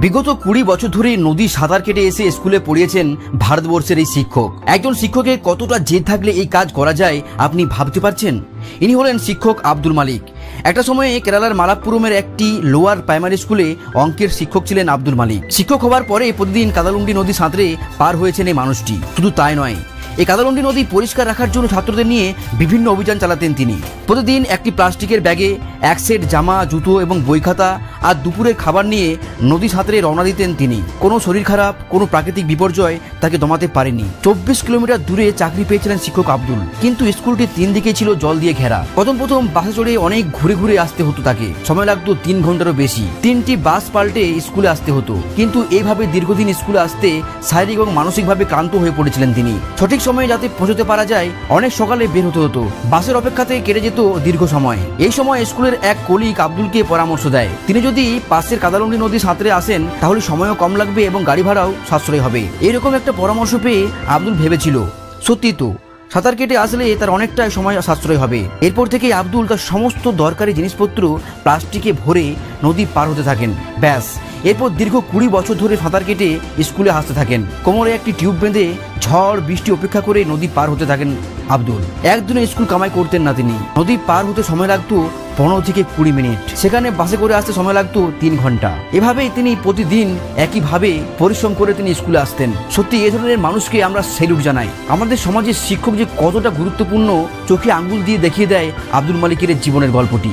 বিগত 20 বছর ধরে নদী সাঁতার কেটে এসে স্কুলে পড়িয়েছেন ভারতবর্ষের এই শিক্ষক। একজন শিক্ষকের কতটা জেদ থাকলে এই কাজ করা যায় আপনি ভাবতে পারছেন? ইনি হলেন শিক্ষক আব্দুল মালিক। একটা সময়ে কেরালার মালাপ্পুরমের একটি লোয়ার প্রাইমারি স্কুলে অঙ্কের শিক্ষক ছিলেন আব্দুল মালিক। শিক্ষক হওয়ার পরে প্রতিদিন কাদালুন্ডি নদী সাঁতরে পার হয়েছেন এই মানুষটি। শুধু তাই নয়, এই কাদালুন্ডি নদী পরিষ্কার রাখার জন্য ছাত্রদের নিয়ে বিভিন্ন অভিযান চালাতেন তিনি। প্রতিদিন একটি প্লাস্টিকের ব্যাগে এক সেট জামা, জুতো এবং বই খাতা আর দুপুরের খাবার নিয়ে নদী সাঁতরে রওনা দিতেন তিনি। কোনো শরীর খারাপ, কোনো প্রাকৃতিক বিপর্যয় তাকে দমাতে পারেনি। 24 কিলোমিটার দূরে চাকরি পেয়েছিলেন শিক্ষক আব্দুল, কিন্তু স্কুলটি 3 দিকে ছিল জল দিয়ে ঘেরা। প্রথম বাসে চড়ে অনেক ঘুরে ঘুরে আসতে হতো তাকে। সময় লাগতো 3 ঘন্টারও বেশি। 3টি বাস পাল্টে স্কুলে আসতে হতো। কিন্তু এইভাবে দীর্ঘদিন স্কুলে আসতে শারীরিক এবং মানসিকভাবে ক্লান্ত হয়ে পড়েছিলেন তিনি। সঠিক সময়ে যাতে পৌঁছতে পারা যায় অনেক সকালে বের হতে হতো। বাসের অপেক্ষাতে কেটে যেত দীর্ঘ সময়। এই সময় স্কুলের এক কলিগ আব্দুলকে পরামর্শ দেয়, তিনি যদি পাশের কাদালুন্ডি নদী সাঁতরে আসেন তাহলে সময়ও কম লাগবে এবং গাড়ি ভাড়াও সাশ্রয় হবে। এরকম একটা পরামর্শ পেয়ে আব্দুল ভেবেছিল, সত্যি তো, সাঁতার কেটে আসলে তার অনেকটাই সময় সাশ্রয় হবে। এরপর থেকে আব্দুল তার সমস্ত দরকারি জিনিসপত্র প্লাস্টিকে ভরে নদী পার হতে থাকেন। ব্যাস, এরপর দীর্ঘ 20 বছর ধরে সাঁতার কেটে স্কুলে আসতে থাকেন। কোমরে একটি টিউব বেঁধে ঝড় বৃষ্টি অপেক্ষা করে নদী পার হতে থাকেন আব্দুল। একদিনে স্কুল কামাই করতেন না তিনি। নদী পার হতে সময় লাগতো 15 থেকে 20 মিনিট, সেখানে বাসে করে আসতে সময় লাগতো 3 ঘন্টা। এভাবেই তিনি প্রতিদিন একইভাবে পরিশ্রম করে তিনি স্কুলে আসতেন। সত্যি এ ধরনের মানুষকে আমরা স্যালুট জানাই। আমাদের সমাজের শিক্ষক যে কতটা গুরুত্বপূর্ণ চোখে আঙ্গুল দিয়ে দেখিয়ে দেয় আব্দুল মালিকের জীবনের গল্পটি।